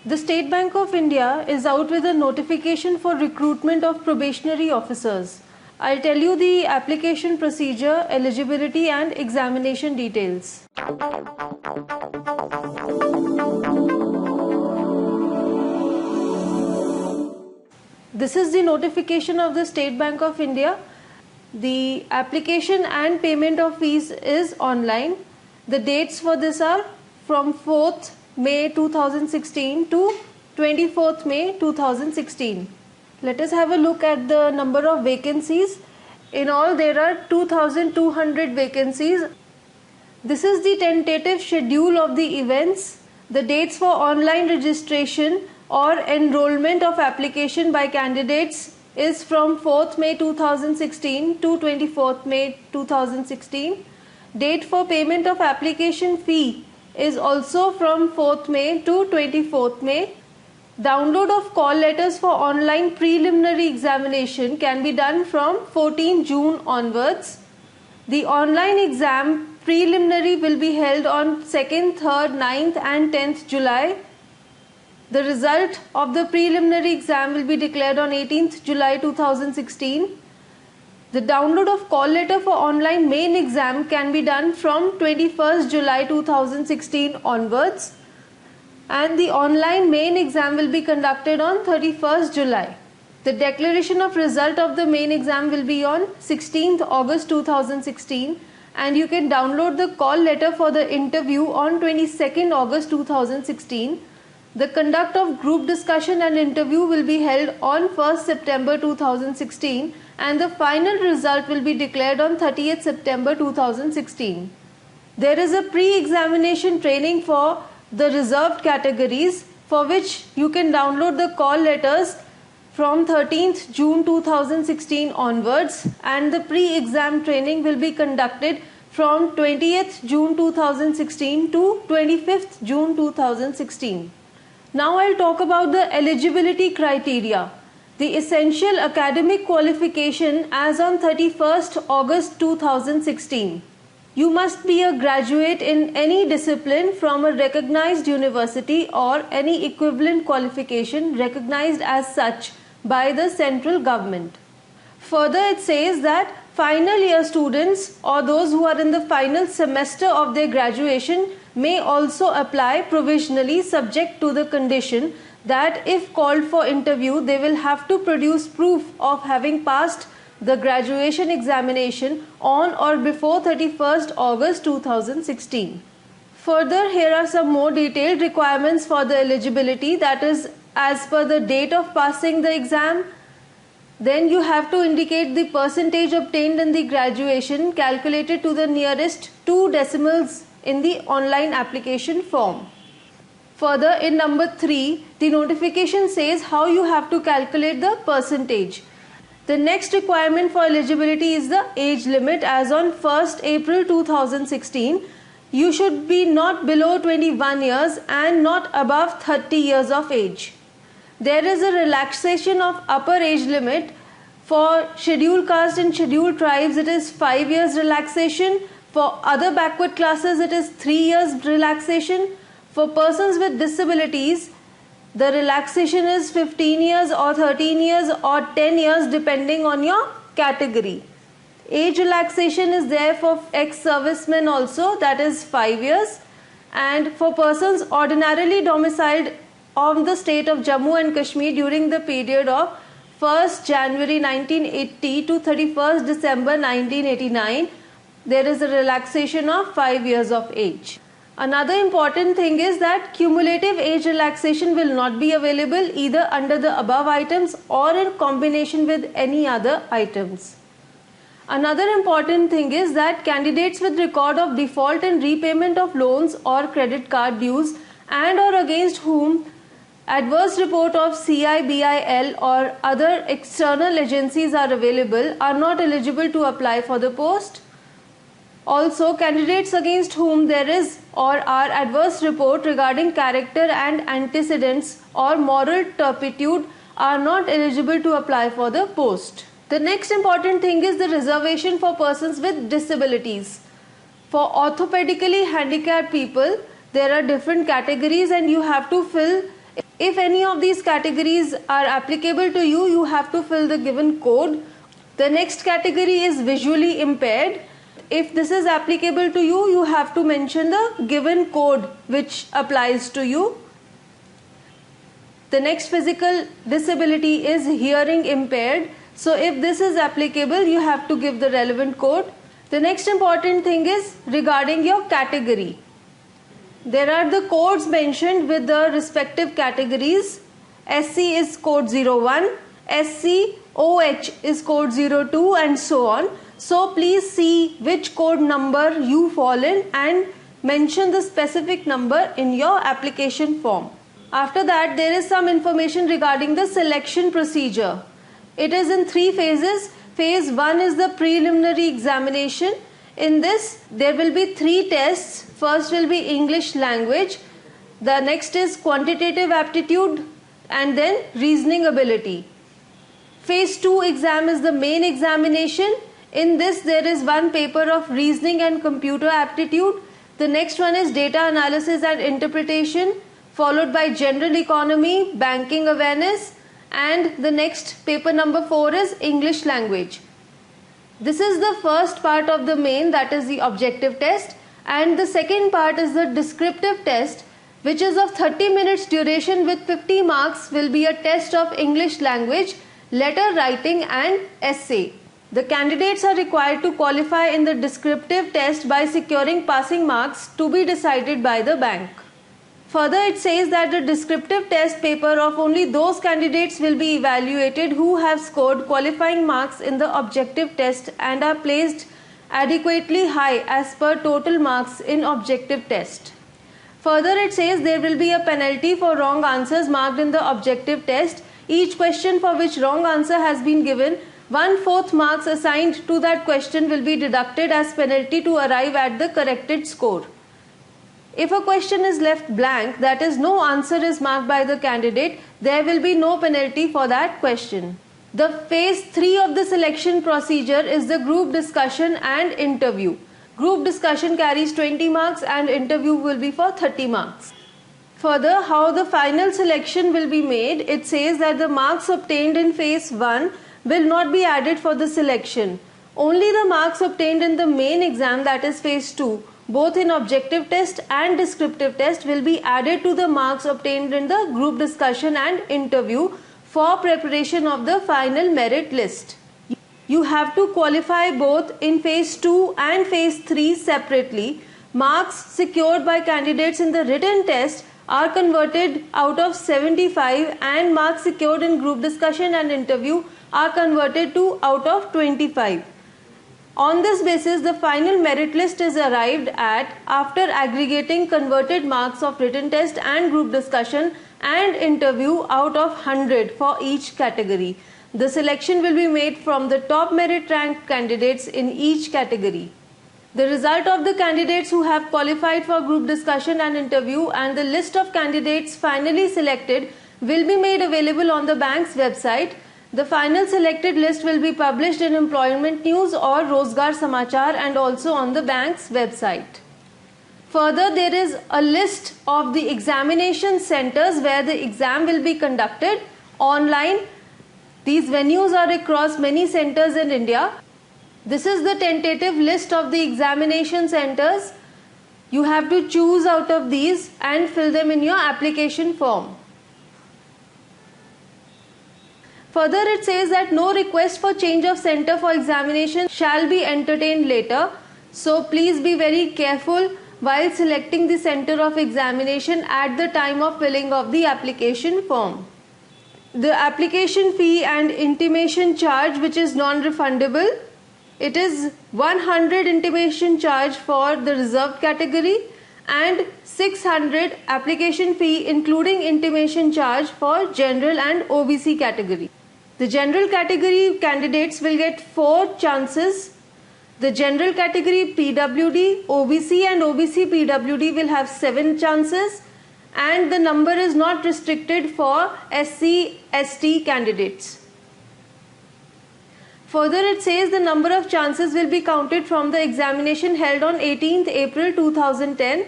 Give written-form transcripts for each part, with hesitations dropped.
The State Bank of India is out with a notification for recruitment of probationary officers. I'll tell you the application procedure, eligibility and examination details. This is the notification of the State Bank of India. The application and payment of fees is online. The dates for this are from 4th May 2016 to 24th May 2016. Let us have a look at the number of vacancies. In all, there are 2,200 vacancies. This is the tentative schedule of the events. The dates for online registration or enrollment of application by candidates is from 4th May 2016 to 24th May 2016. Date for payment of application fee is also from 4th May to 24th May. Download of call letters for online preliminary examination can be done from 14 June onwards. The online exam preliminary will be held on 2nd, 3rd, 9th and 10th July. The result of the preliminary exam will be declared on 18th July 2016. The download of call letter for online main exam can be done from 21st July 2016 onwards, and the online main exam will be conducted on 31st July. The declaration of result of the main exam will be on 16th August 2016, and you can download the call letter for the interview on 22nd August 2016. The conduct of group discussion and interview will be held on 1st September 2016, and the final result will be declared on 30th September 2016. There is a pre-examination training for the reserved categories, for which you can download the call letters from 13th June 2016 onwards, and the pre-exam training will be conducted from 20th June 2016 to 25th June 2016. Now I'll talk about the eligibility criteria. The essential academic qualification as on 31st August 2016. You must be a graduate in any discipline from a recognized university or any equivalent qualification recognized as such by the central government. Further, it says that final year students or those who are in the final semester of their graduation may also apply provisionally, subject to the condition that if called for interview, they will have to produce proof of having passed the graduation examination on or before 31st August 2016. Further, here are some more detailed requirements for the eligibility, that is as per the date of passing the exam. Then you have to indicate the percentage obtained in the graduation calculated to the nearest 2 decimals in the online application form. Further, in number 3, the notification says how you have to calculate the percentage. The next requirement for eligibility is the age limit. As on 1st April 2016, you should be not below 21 years and not above 30 years of age. There is a relaxation of upper age limit. For scheduled caste and scheduled tribes, it is 5 years relaxation. For other backward classes, it is 3 years relaxation. For persons with disabilities, the relaxation is 15 years or 13 years or 10 years depending on your category. Age relaxation is there for ex-servicemen also, that is 5 years. And for persons ordinarily domiciled on the state of Jammu and Kashmir during the period of 1st January 1980 to 31st December 1989, there is a relaxation of 5 years of age. Another important thing is that cumulative age relaxation will not be available either under the above items or in combination with any other items. Another important thing is that candidates with record of default and repayment of loans or credit card dues and or against whom adverse report of CIBIL or other external agencies are available are not eligible to apply for the post. Also, candidates against whom there is or are adverse report regarding character and antecedents or moral turpitude are not eligible to apply for the post. The next important thing is the reservation for persons with disabilities. For orthopedically handicapped people, there are different categories and you have to fill If any of these categories are applicable to you, you have to fill the given code. The next category is visually impaired. If this is applicable to you, you have to mention the given code which applies to you. The next physical disability is hearing impaired. So if this is applicable, you have to give the relevant code. The next important thing is regarding your category. There are the codes mentioned with the respective categories. SC is code 01, SCOH is code 02, and so on. So please see which code number you fall in and mention the specific number in your application form. After that, there is some information regarding the selection procedure. It is in 3 phases. Phase 1 is the preliminary examination. In this, there will be 3 tests. First will be English language. The next is quantitative aptitude and then reasoning ability. Phase 2 exam is the main examination. In this, there is 1 paper of reasoning and computer aptitude. The next one is data analysis and interpretation, followed by general economy, banking awareness, and the next paper number 4 is English language. This is the first part of the main, that is the objective test, and the second part is the descriptive test, which is of 30 minutes duration with 50 marks, will be a test of English language, letter writing and essay. The candidates are required to qualify in the descriptive test by securing passing marks to be decided by the bank. Further, it says that the descriptive test paper of only those candidates will be evaluated who have scored qualifying marks in the objective test and are placed adequately high as per total marks in objective test. Further, it says there will be a penalty for wrong answers marked in the objective test. Each question for which wrong answer has been given, 1/4 marks assigned to that question will be deducted as penalty to arrive at the corrected score. If a question is left blank, that is, no answer is marked by the candidate, there will be no penalty for that question. The phase 3 of the selection procedure is the group discussion and interview. Group discussion carries 20 marks and interview will be for 30 marks. Further, how the final selection will be made, it says that the marks obtained in phase 1 will not be added for the selection. Only the marks obtained in the main exam, that is phase 2, both in objective test and descriptive test, will be added to the marks obtained in the group discussion and interview for preparation of the final merit list. You have to qualify both in phase 2 and phase 3 separately. Marks secured by candidates in the written test are converted out of 75 and marks secured in group discussion and interview are converted to out of 25. On this basis, the final merit list is arrived at after aggregating converted marks of written test and group discussion and interview out of 100 for each category. The selection will be made from the top merit ranked candidates in each category. The result of the candidates who have qualified for group discussion and interview and the list of candidates finally selected will be made available on the bank's website. The final selected list will be published in Employment News or Rozgar Samachar and also on the bank's website. Further, there is a list of the examination centers where the exam will be conducted online. These venues are across many centers in India. This is the tentative list of the examination centers. You have to choose out of these and fill them in your application form. Further, it says that no request for change of center for examination shall be entertained later. So please be very careful while selecting the center of examination at the time of filling of the application form. The application fee and intimation charge, which is non-refundable, it is 100 intimation charge for the reserved category and 600 application fee including intimation charge for general and OBC category. The general category candidates will get 4 chances. The general category PWD, OBC and OBC PWD will have 7 chances, and the number is not restricted for SC, ST candidates. Further, it says the number of chances will be counted from the examination held on 18th April 2010.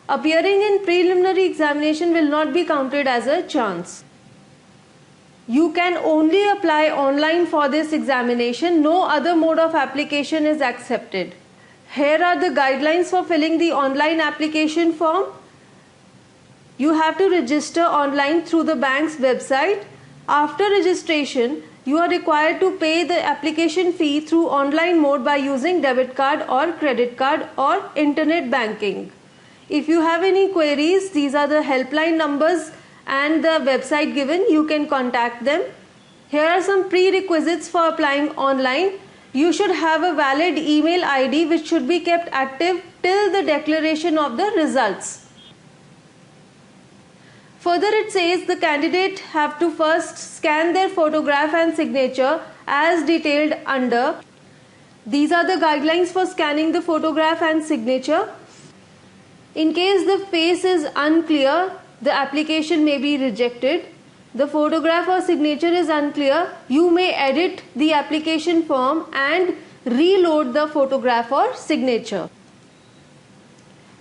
Appearing in preliminary examination will not be counted as a chance. You can only apply online for this examination. No other mode of application is accepted. Here are the guidelines for filling the online application form. You have to register online through the bank's website. After registration, you are required to pay the application fee through online mode by using debit card or credit card or internet banking. If you have any queries, these are the helpline numbers and the website given. You can contact them. Here are some prerequisites for applying online. You should have a valid email ID which should be kept active till the declaration of the results. Further, it says the candidate have to first scan their photograph and signature as detailed under. These are the guidelines for scanning the photograph and signature. In case the face is unclear, the application may be rejected. The photograph or signature is unclear, you may edit the application form and reload the photograph or signature.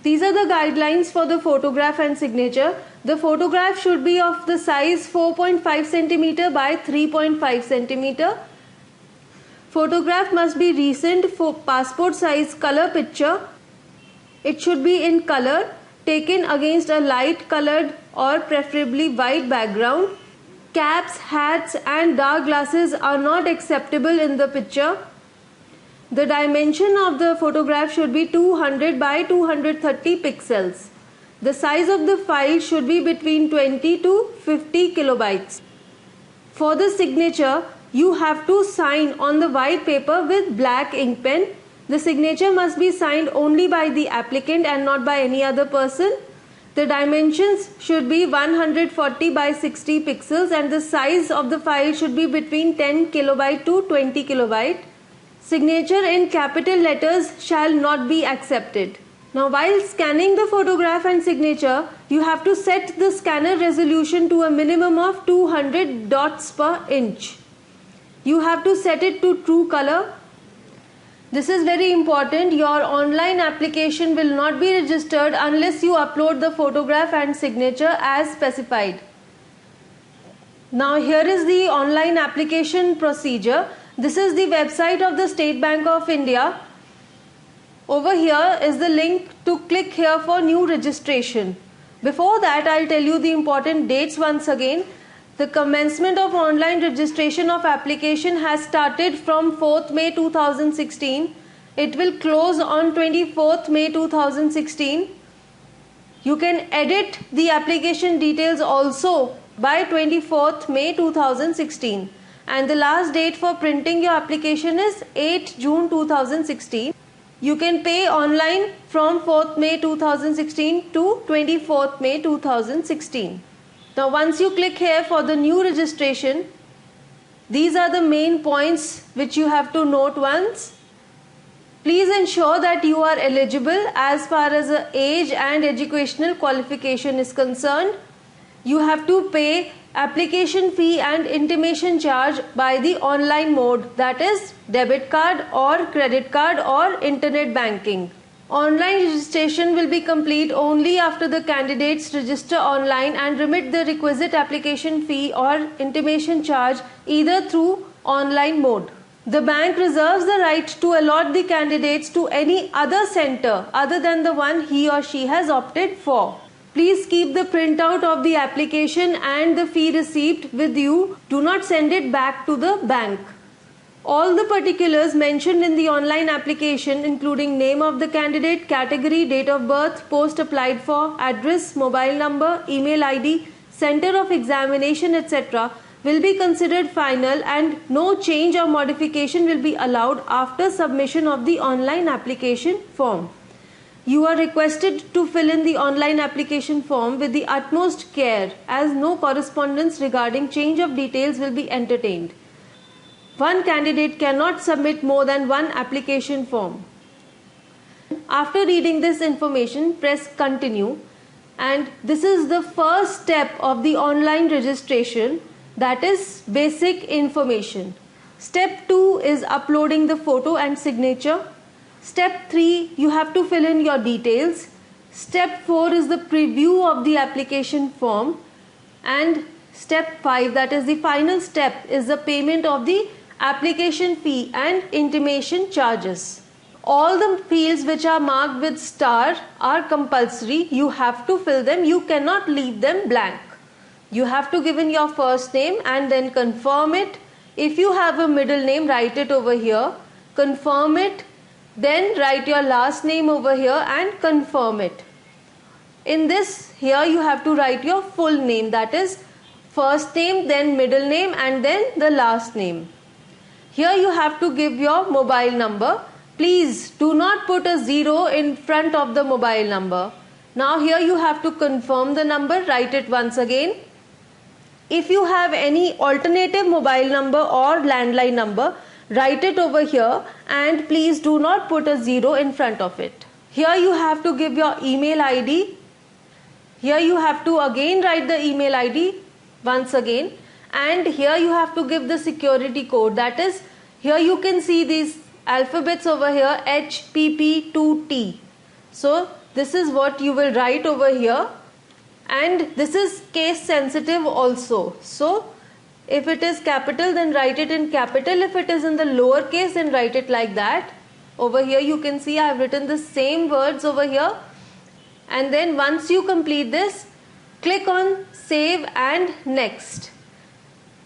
These are the guidelines for the photograph and signature. The photograph should be of the size 4.5 cm by 3.5 cm. Photograph must be recent for passport size color picture. It should be in color, taken against a light colored or preferably white background. Caps, hats and dark glasses are not acceptable in the picture. The dimension of the photograph should be 200 by 230 pixels. The size of the file should be between 20 to 50 kilobytes. For the signature, you have to sign on the white paper with black ink pen. The signature must be signed only by the applicant and not by any other person. The dimensions should be 140 by 60 pixels and the size of the file should be between 10 kilobyte to 20 kilobyte. Signature in capital letters shall not be accepted. Now, while scanning the photograph and signature, you have to set the scanner resolution to a minimum of 200 dots per inch. You have to set it to true color. This is very important. Your online application will not be registered unless you upload the photograph and signature as specified. Now, here is the online application procedure. This is the website of the State Bank of India. Over here is the link to click here for new registration. Before that, I'll tell you the important dates once again. The commencement of online registration of application has started from 4th May 2016. It will close on 24th May 2016. You can edit the application details also by 24th May 2016. And the last date for printing your application is 8 June 2016. You can pay online from 4th May 2016 to 24th May 2016. Now, once you click here for the new registration, these are the main points which you have to note once. Please ensure that you are eligible as far as the age and educational qualification is concerned. You have to pay application fee and intimation charge by the online mode, that is debit card or credit card or internet banking. Online registration will be complete only after the candidates register online and remit the requisite application fee or intimation charge either through online mode. The bank reserves the right to allot the candidates to any other center other than the one he or she has opted for. Please keep the printout of the application and the fee receipt with you. Do not send it back to the bank. All the particulars mentioned in the online application, including name of the candidate, category, date of birth, post applied for, address, mobile number, email ID, center of examination, etc., will be considered final and no change or modification will be allowed after submission of the online application form. You are requested to fill in the online application form with the utmost care as no correspondence regarding change of details will be entertained. One candidate cannot submit more than one application form. After reading this information, press continue, and this is the first step of the online registration, that is basic information. Step 2 is uploading the photo and signature. Step 3, you have to fill in your details. Step 4 is the preview of the application form, and step 5, that is the final step, is the payment of the application fee and intimation charges. All the fields which are marked with star are compulsory. You have to fill them. You cannot leave them blank. You have to give in your first name and then confirm it. If you have a middle name, write it over here, confirm it, then write your last name over here and confirm it. In this, here you have to write your full name, that is first name, then middle name, and then the last name. Here you have to give your mobile number. Please do not put a 0 in front of the mobile number. Now here you have to confirm the number, write it once again. If you have any alternative mobile number or landline number, write it over here, and please do not put a 0 in front of it. Here you have to give your email ID. Here you have to again write the email ID once again, and here you have to give the security code, that is, here you can see these alphabets over here, HPP2T. So this is what you will write over here, and this is case sensitive also. So if it is capital, then write it in capital. If it is in the lower case, then write it like that. Over here you can see I have written the same words over here. And then once you complete this, click on save and next.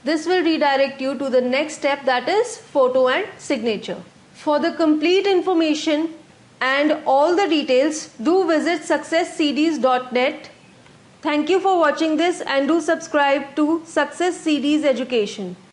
This will redirect you to the next step, that is photo and signature. For the complete information and all the details, do visit successcds.net. Thank you for watching this, and do subscribe to Success CDs Education.